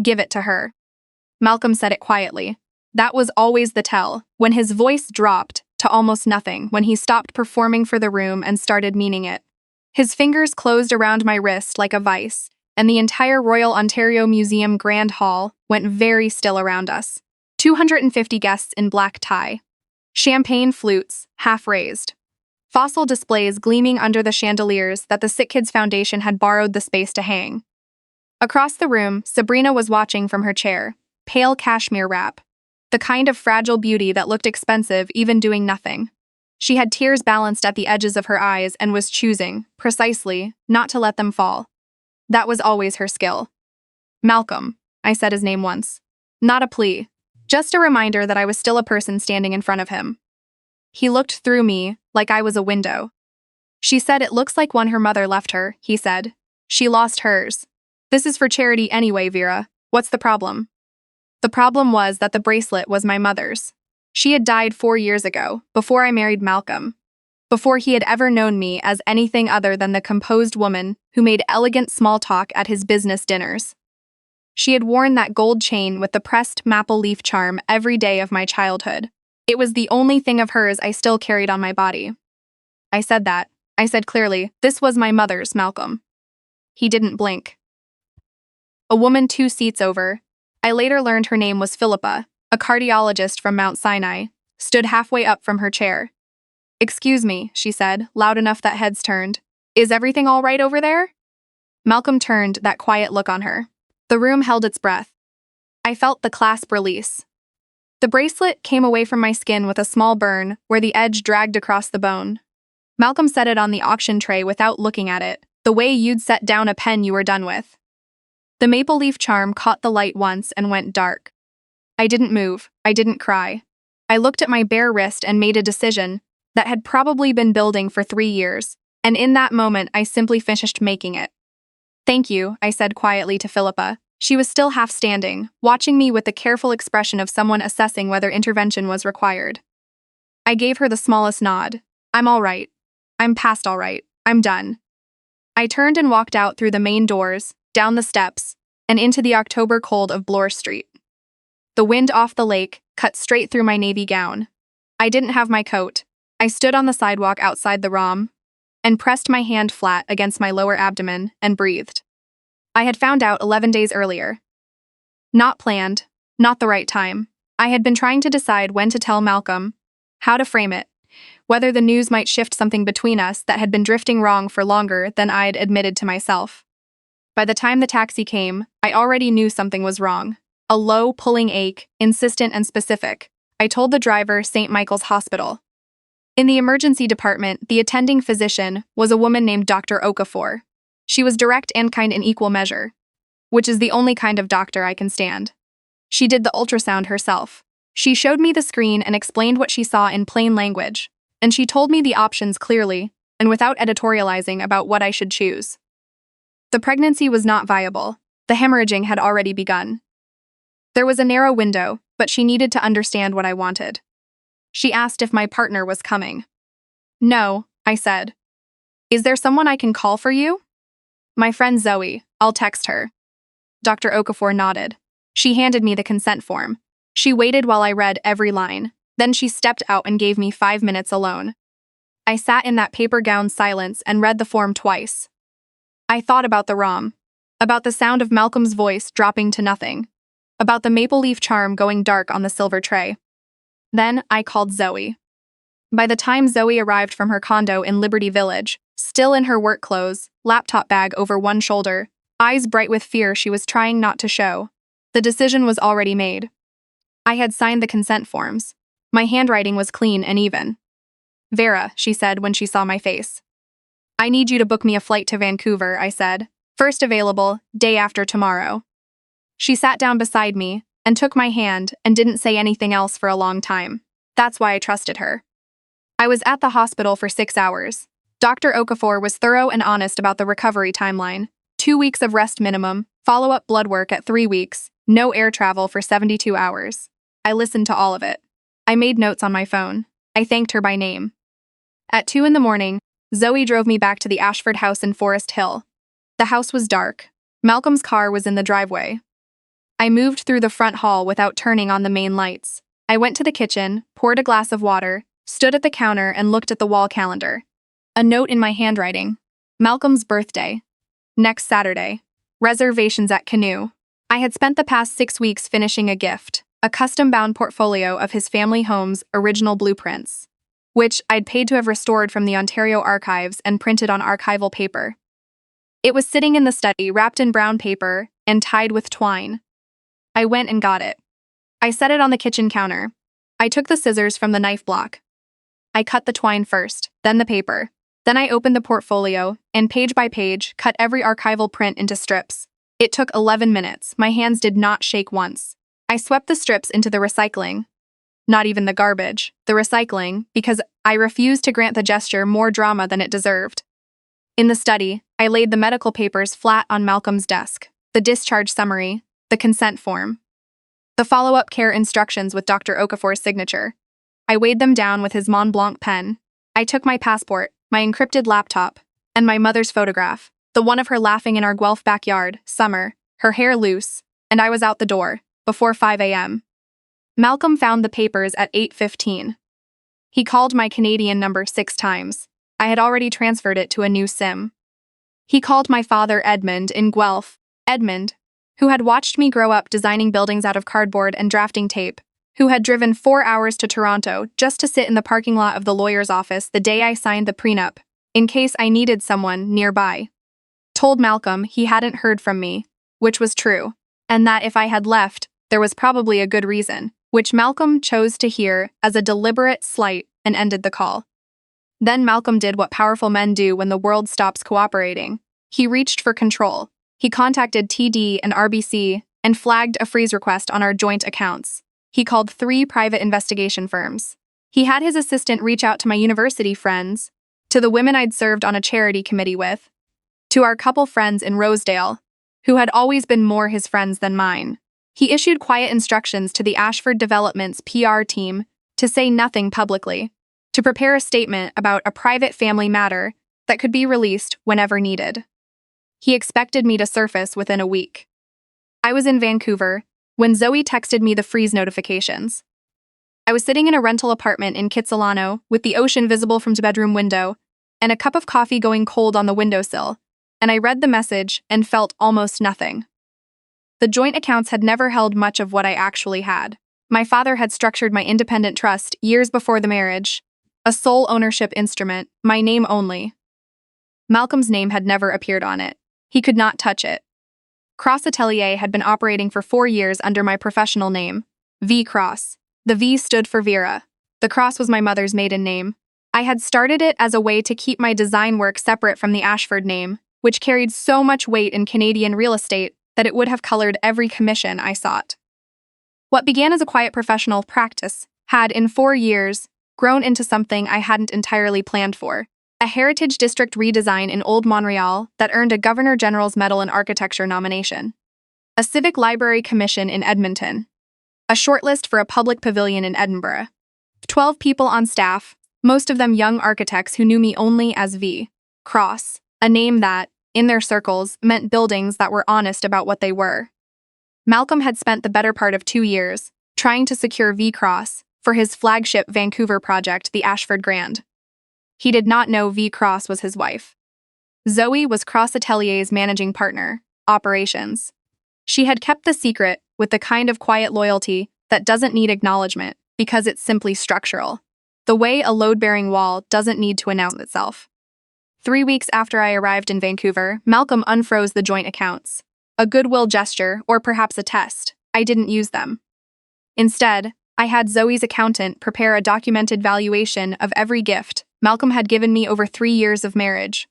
Give it to her. Malcolm said it quietly. That was always the tell, when his voice dropped to almost nothing when he stopped performing for the room and started meaning it. His fingers closed around my wrist like a vice, and the entire Royal Ontario Museum Grand Hall went very still around us. 250 guests in black tie. Champagne flutes, half raised. Fossil displays gleaming under the chandeliers that the Sick Kids Foundation had borrowed the space to hang. Across the room, Sabrina was watching from her chair, pale cashmere wrap, the kind of fragile beauty that looked expensive even doing nothing. She had tears balanced at the edges of her eyes and was choosing, precisely, not to let them fall. That was always her skill. Malcolm, I said his name once. Not a plea, just a reminder that I was still a person standing in front of him. He looked through me, like I was a window. She said it looks like one her mother left her, he said. She lost hers. This is for charity anyway, Vera. What's the problem? The problem was that the bracelet was my mother's. She had died 4 years ago, before I married Malcolm. Before he had ever known me as anything other than the composed woman who made elegant small talk at his business dinners. She had worn that gold chain with the pressed maple leaf charm every day of my childhood. It was the only thing of hers I still carried on my body. I said that. I said clearly, this was my mother's, Malcolm. He didn't blink. A woman 2 seats over, I later learned her name was Philippa, a cardiologist from Mount Sinai, stood halfway up from her chair. Excuse me, she said, loud enough that heads turned. Is everything all right over there? Malcolm turned that quiet look on her. The room held its breath. I felt the clasp release. The bracelet came away from my skin with a small burn where the edge dragged across the bone. Malcolm set it on the auction tray without looking at it, the way you'd set down a pen you were done with. The maple leaf charm caught the light once and went dark. I didn't move. I didn't cry. I looked at my bare wrist and made a decision that had probably been building for 3 years, and in that moment I simply finished making it. Thank you, I said quietly to Philippa. She was still half standing, watching me with the careful expression of someone assessing whether intervention was required. I gave her the smallest nod. I'm all right. I'm past all right. I'm done. I turned and walked out through the main doors, down the steps, and into the October cold of Bloor Street. The wind off the lake cut straight through my navy gown. I didn't have my coat. I stood on the sidewalk outside the ROM and pressed my hand flat against my lower abdomen and breathed. I had found out 11 days earlier. Not planned, not the right time. I had been trying to decide when to tell Malcolm, how to frame it, whether the news might shift something between us that had been drifting wrong for longer than I'd admitted to myself. By the time the taxi came, I already knew something was wrong. A low, pulling ache, insistent and specific. I told the driver St. Michael's Hospital. In the emergency department, the attending physician was a woman named Dr. Okafor. She was direct and kind in equal measure, which is the only kind of doctor I can stand. She did the ultrasound herself. She showed me the screen and explained what she saw in plain language, and she told me the options clearly and without editorializing about what I should choose. The pregnancy was not viable. The hemorrhaging had already begun. There was a narrow window, but she needed to understand what I wanted. She asked if my partner was coming. No, I said. Is there someone I can call for you? My friend Zoe. I'll text her. Dr. Okafor nodded. She handed me the consent form. She waited while I read every line. Then she stepped out and gave me 5 minutes alone. I sat in that paper gown silence and read the form twice. I thought about the ROM, about the sound of Malcolm's voice dropping to nothing, about the maple leaf charm going dark on the silver tray. Then I called Zoe. By the time Zoe arrived from her condo in Liberty Village, still in her work clothes, laptop bag over one shoulder, eyes bright with fear she was trying not to show, the decision was already made. I had signed the consent forms. My handwriting was clean and even. Vera, she said when she saw my face. I need you to book me a flight to Vancouver, I said. First available, day after tomorrow. She sat down beside me and took my hand and didn't say anything else for a long time. That's why I trusted her. I was at the hospital for 6 hours. Dr. Okafor was thorough and honest about the recovery timeline. 2 weeks of rest minimum, follow-up blood work at 3 weeks, no air travel for 72 hours. I listened to all of it. I made notes on my phone. I thanked her by name. At 2 in the morning, Zoe drove me back to the Ashford house in Forest Hill. The house was dark. Malcolm's car was in the driveway. I moved through the front hall without turning on the main lights. I went to the kitchen, poured a glass of water, stood at the counter, and looked at the wall calendar. A note in my handwriting. Malcolm's birthday. Next Saturday. Reservations at Canoe. I had spent the past 6 weeks finishing a gift, a custom-bound portfolio of his family home's original blueprints, which I'd paid to have restored from the Ontario archives and printed on archival paper. It was sitting in the study, wrapped in brown paper and tied with twine. I went and got it. I set it on the kitchen counter. I took the scissors from the knife block. I cut the twine first, then the paper. Then I opened the portfolio, and page by page, cut every archival print into strips. It took 11 minutes. My hands did not shake once. I swept the strips into the recycling. Not even the garbage, the recycling, because I refused to grant the gesture more drama than it deserved. In the study, I laid the medical papers flat on Malcolm's desk, the discharge summary, the consent form, the follow-up care instructions with Dr. Okafor's signature. I weighed them down with his Mont Blanc pen. I took my passport, my encrypted laptop, and my mother's photograph, the one of her laughing in our Guelph backyard, summer, her hair loose, and I was out the door, before 5 a.m. Malcolm found the papers at 8:15. He called my Canadian number 6 times. I had already transferred it to a new SIM. He called my father Edmund in Guelph, Edmund, who had watched me grow up designing buildings out of cardboard and drafting tape, who had driven 4 hours to Toronto just to sit in the parking lot of the lawyer's office the day I signed the prenup, in case I needed someone nearby. Told Malcolm he hadn't heard from me, which was true, and that if I had left, there was probably a good reason, which Malcolm chose to hear as a deliberate slight and ended the call. Then Malcolm did what powerful men do when the world stops cooperating. He reached for control. He contacted TD and RBC and flagged a freeze request on our joint accounts. He called 3 private investigation firms. He had his assistant reach out to my university friends, to the women I'd served on a charity committee with, to our couple friends in Rosedale, who had always been more his friends than mine. He issued quiet instructions to the Ashford Development's PR team to say nothing publicly, to prepare a statement about a private family matter that could be released whenever needed. He expected me to surface within a week. I was in Vancouver when Zoe texted me the freeze notifications. I was sitting in a rental apartment in Kitsilano with the ocean visible from the bedroom window and a cup of coffee going cold on the windowsill, and I read the message and felt almost nothing. The joint accounts had never held much of what I actually had. My father had structured my independent trust years before the marriage, a sole ownership instrument, my name only. Malcolm's name had never appeared on it. He could not touch it. Cross Atelier had been operating for 4 years under my professional name, V Cross. The V stood for Vera. The Cross was my mother's maiden name. I had started it as a way to keep my design work separate from the Ashford name, which carried so much weight in Canadian real estate that it would have colored every commission I sought. What began as a quiet professional practice had, in 4 years, grown into something I hadn't entirely planned for. A Heritage District redesign in Old Montreal that earned a Governor General's Medal in Architecture nomination. A Civic Library Commission in Edmonton. A shortlist for a public pavilion in Edinburgh. 12 people on staff, most of them young architects who knew me only as V. Cross, a name that, in their circles, meant buildings that were honest about what they were. Malcolm had spent the better part of 2 years trying to secure V Cross for his flagship Vancouver project, the Ashford Grand. He did not know V Cross was his wife. Zoe was Cross Atelier's managing partner, operations. She had kept the secret with the kind of quiet loyalty that doesn't need acknowledgement because it's simply structural. The way a load-bearing wall doesn't need to announce itself. 3 weeks after I arrived in Vancouver, Malcolm unfroze the joint accounts. A goodwill gesture, or perhaps a test. I didn't use them. Instead, I had Zoe's accountant prepare a documented valuation of every gift Malcolm had given me over 3 years of marriage.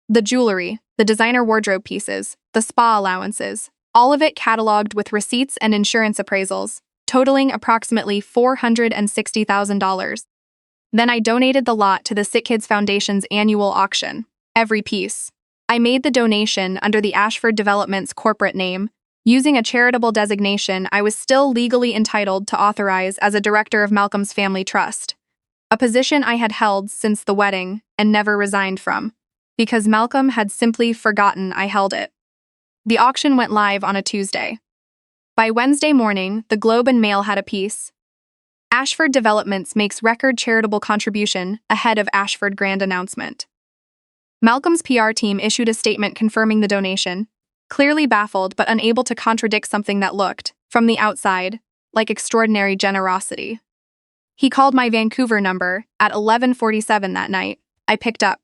The jewelry, the designer wardrobe pieces, the spa allowances, all of it cataloged with receipts and insurance appraisals, totaling approximately $460,000. Then I donated the lot to the Sick Kids Foundation's annual auction, every piece. I made the donation under the Ashford Development's corporate name, using a charitable designation I was still legally entitled to authorize as a director of Malcolm's family trust, a position I had held since the wedding and never resigned from, because Malcolm had simply forgotten I held it. The auction went live on a Tuesday. By Wednesday morning, the Globe and Mail had a piece. Ashford Developments makes record charitable contribution ahead of Ashford Grand announcement. Malcolm's PR team issued a statement confirming the donation, clearly baffled but unable to contradict something that looked, from the outside, like extraordinary generosity. He called my Vancouver number at 11:47 that night. I picked up.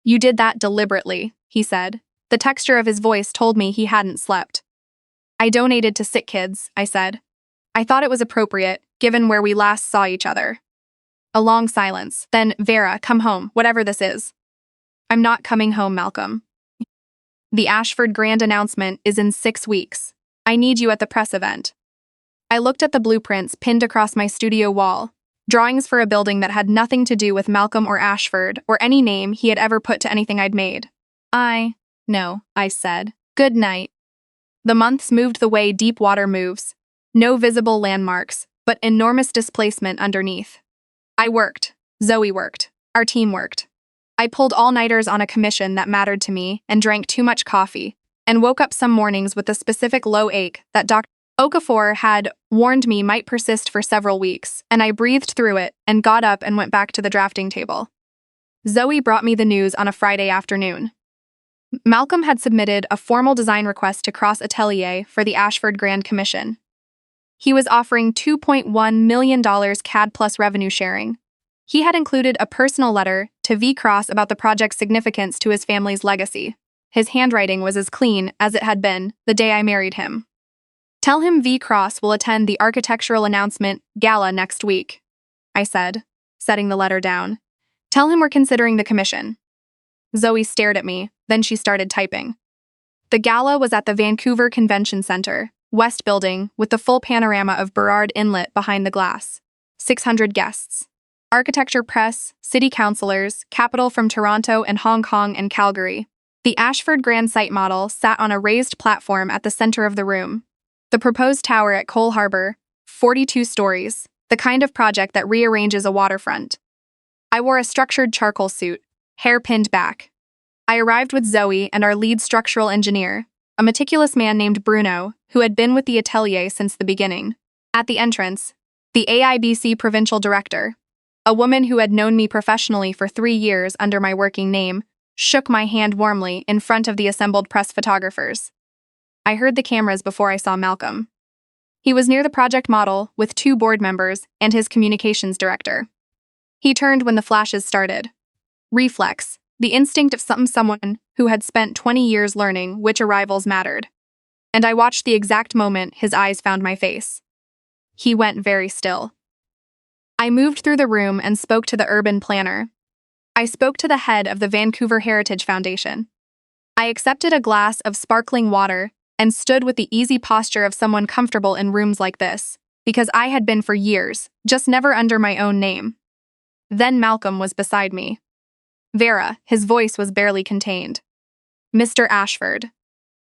"You did that deliberately," he said. The texture of his voice told me he hadn't slept. "I donated to sick kids," I said. "I thought it was appropriate, given where we last saw each other." A long silence. Then, "Vera, come home, whatever this is." "I'm not coming home, Malcolm. The Ashford Grand announcement is in 6 weeks. I need you at the press event." I looked at the blueprints pinned across my studio wall, drawings for a building that had nothing to do with Malcolm or Ashford or any name he had ever put to anything I'd made. "No," I said. "Good night." The months moved the way deep water moves. No visible landmarks, but enormous displacement underneath. I worked. Zoe worked. Our team worked. I pulled all-nighters on a commission that mattered to me and drank too much coffee, and woke up some mornings with a specific low ache that Dr. Okafor had warned me might persist for several weeks, and I breathed through it and got up and went back to the drafting table. Zoe brought me the news on a Friday afternoon. Malcolm had submitted a formal design request to Cross Atelier for the Ashford Grand Commission. He was offering $2.1 million CAD plus revenue sharing. He had included a personal letter to V. Cross about the project's significance to his family's legacy. His handwriting was as clean as it had been the day I married him. "Tell him V. Cross will attend the architectural announcement Gala next week," I said, setting the letter down. "Tell him we're considering the commission." Zoe stared at me, then she started typing. The gala was at the Vancouver Convention Centre, West Building, with the full panorama of Burrard Inlet behind the glass. 600 guests. Architecture press, city councillors, capital from Toronto and Hong Kong and Calgary. The Ashford Grand site model sat on a raised platform at the center of the room. The proposed tower at Cole Harbour, 42 stories, the kind of project that rearranges a waterfront. I wore a structured charcoal suit, hair pinned back. I arrived with Zoe and our lead structural engineer, a meticulous man named Bruno, who had been with the atelier since the beginning. At the entrance, the AIBC provincial director, a woman who had known me professionally for 3 years under my working name, shook my hand warmly in front of the assembled press photographers. I heard the cameras before I saw Malcolm. He was near the project model with 2 board members and his communications director. He turned when the flashes started. Reflex, the instinct of someone who had spent 20 years learning which arrivals mattered. And I watched the exact moment his eyes found my face. He went very still. I moved through the room and spoke to the urban planner. I spoke to the head of the Vancouver Heritage Foundation. I accepted a glass of sparkling water and stood with the easy posture of someone comfortable in rooms like this, because I had been for years, just never under my own name. Then Malcolm was beside me. "Vera," his voice was barely contained. "Mr. Ashford."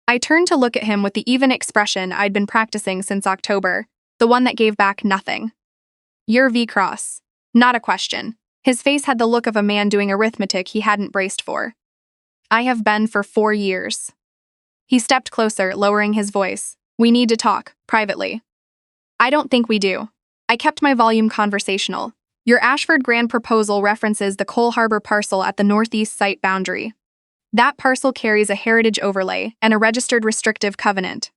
I turned to look at him with the even expression I'd been practicing since October, the one that gave back nothing. "You're V. Cross." Not a question. His face had the look of a man doing arithmetic he hadn't braced for. "I have been for 4 years." He stepped closer, lowering his voice. "We need to talk, privately." "I don't think we do." I kept my volume conversational. "Your Ashford Grand proposal references the Cole Harbour parcel at the northeast site boundary. That parcel carries a heritage overlay and a registered restrictive covenant.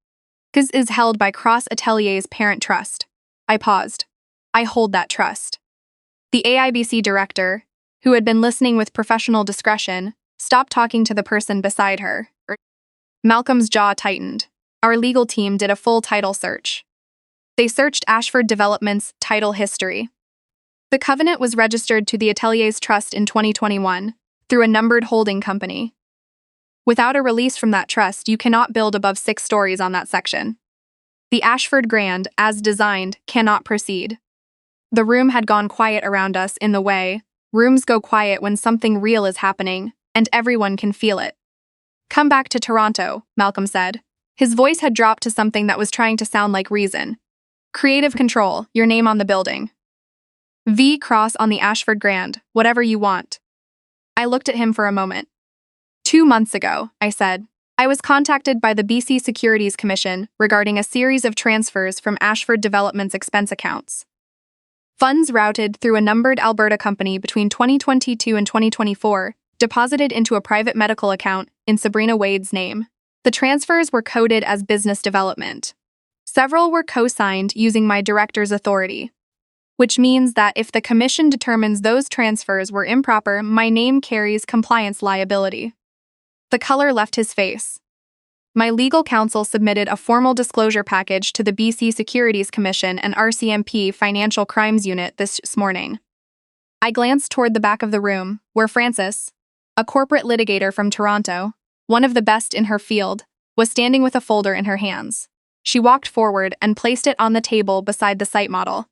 This is held by Cross Atelier's parent trust." I paused. "I hold that trust." The AIBC director, who had been listening with professional discretion, stopped talking to the person beside her. Malcolm's jaw tightened. Our legal team did a full title search. They searched Ashford Development's title history. The covenant was registered to the Atelier's trust in 2021 through a numbered holding company. Without a release from that trust, you cannot build above 6 stories on that section. The Ashford Grand, as designed, cannot proceed. The room had gone quiet around us in the way rooms go quiet when something real is happening, and everyone can feel it. "Come back to Toronto," Malcolm said. His voice had dropped to something that was trying to sound like reason. "Creative control, your name on the building. V. Cross on the Ashford Grand, whatever you want." I looked at him for a moment. 2 months ago, I said, I was contacted by the BC Securities Commission regarding a series of transfers from Ashford Development's expense accounts. Funds routed through a numbered Alberta company between 2022 and 2024 deposited into a private medical account in Sabrina Wade's name. The transfers were coded as business development. Several were co-signed using my director's authority, which means that if the commission determines those transfers were improper, my name carries compliance liability. The color left his face. My legal counsel submitted a formal disclosure package to the BC Securities Commission and RCMP Financial Crimes Unit this morning. I glanced toward the back of the room, where Frances, a corporate litigator from Toronto, one of the best in her field, was standing with a folder in her hands. She walked forward and placed it on the table beside the site model.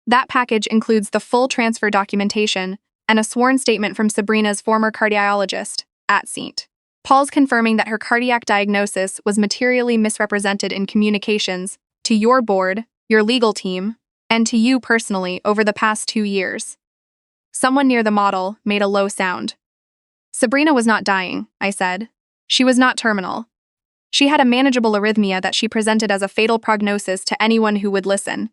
That package includes the full transfer documentation and a sworn statement from Sabrina's former cardiologist, at St. Paul's, confirming that her cardiac diagnosis was materially misrepresented in communications to your board, your legal team, and to you personally over the past 2 years. Someone near the model made a low sound. Sabrina was not dying, I said. She was not terminal. She had a manageable arrhythmia that she presented as a fatal prognosis to anyone who would listen.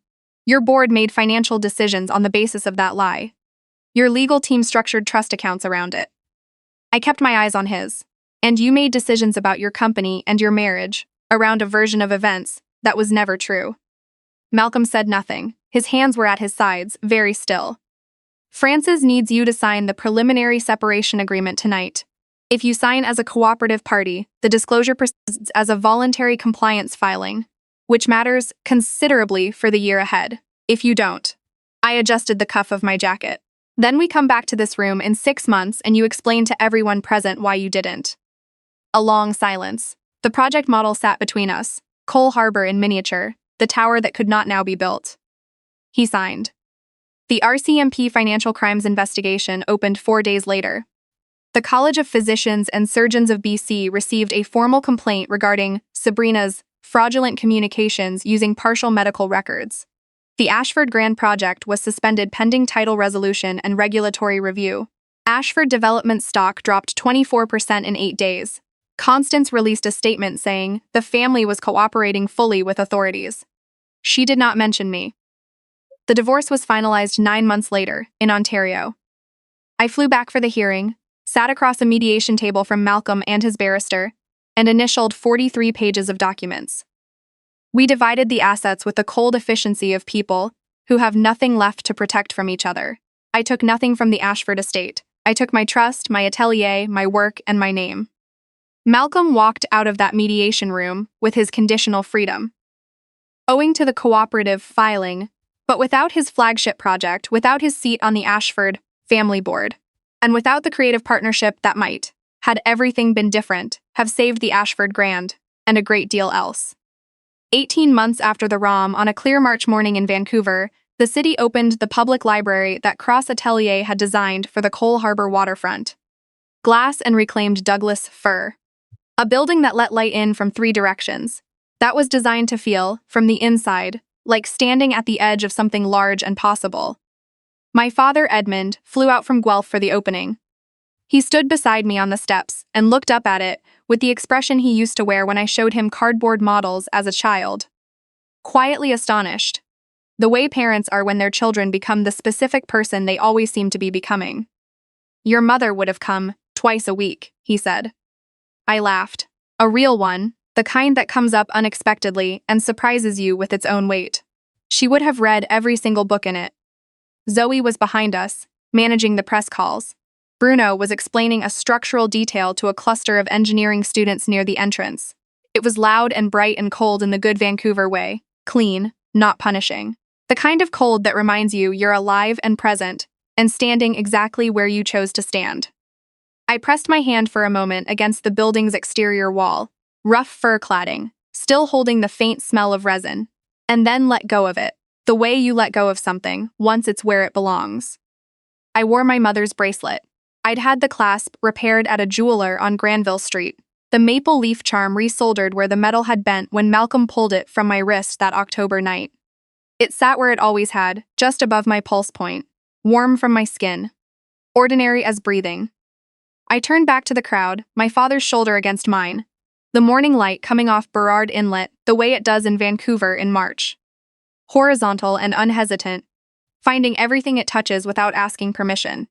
Your board made financial decisions on the basis of that lie. Your legal team structured trust accounts around it. I kept my eyes on his. And you made decisions about your company and your marriage around a version of events that was never true. Malcolm said nothing. His hands were at his sides, very still. Frances needs you to sign the preliminary separation agreement tonight. If you sign as a cooperative party, the disclosure proceeds as a voluntary compliance filing, which matters considerably for the year ahead. If you don't, I adjusted the cuff of my jacket. Then we come back to this room in 6 months and you explain to everyone present why you didn't. A long silence. The project model sat between us, Cole Harbour in miniature, the tower that could not now be built. He signed. The RCMP financial crimes investigation opened 4 days later. The College of Physicians and Surgeons of BC received a formal complaint regarding Sabrina's fraudulent communications using partial medical records. The Ashford Grand Project was suspended pending title resolution and regulatory review. Ashford Development stock dropped 24% in 8 days. Constance released a statement saying the family was cooperating fully with authorities. She did not mention me. The divorce was finalized 9 months later, in Ontario. I flew back for the hearing, sat across a mediation table from Malcolm and his barrister, and initialed 43 pages of documents. We divided the assets with the cold efficiency of people who have nothing left to protect from each other. I took nothing from the Ashford estate. I took my trust, my atelier, my work, and my name. Malcolm walked out of that mediation room with his conditional freedom. Owing to the cooperative filing, but without his flagship project, without his seat on the Ashford family board, and without the creative partnership that might, had everything been different, have saved the Ashford Grand, and a great deal else. 18 months after the ROM, on a clear March morning in Vancouver, the city opened the public library that Cross Atelier had designed for the Cole Harbour waterfront. Glass and reclaimed Douglas fir. A building that let light in from 3 directions. That was designed to feel, from the inside, like standing at the edge of something large and possible. My father, Edmund, flew out from Guelph for the opening. He stood beside me on the steps and looked up at it with the expression he used to wear when I showed him cardboard models as a child. Quietly astonished. The way parents are when their children become the specific person they always seem to be becoming. Your mother would have come twice a week, he said. I laughed. A real one, the kind that comes up unexpectedly and surprises you with its own weight. She would have read every single book in it. Zoe was behind us, managing the press calls. Bruno was explaining a structural detail to a cluster of engineering students near the entrance. It was loud and bright and cold in the good Vancouver way, clean, not punishing. The kind of cold that reminds you you're alive and present, and standing exactly where you chose to stand. I pressed my hand for a moment against the building's exterior wall, rough fur cladding, still holding the faint smell of resin, and then let go of it, the way you let go of something once it's where it belongs. I wore my mother's bracelet. I'd had the clasp repaired at a jeweler on Granville Street, the maple leaf charm resoldered where the metal had bent when Malcolm pulled it from my wrist that October night. It sat where it always had, just above my pulse point, warm from my skin, ordinary as breathing. I turned back to the crowd, my father's shoulder against mine. The morning light coming off Burrard Inlet the way it does in Vancouver in March. Horizontal and unhesitant, finding everything it touches without asking permission.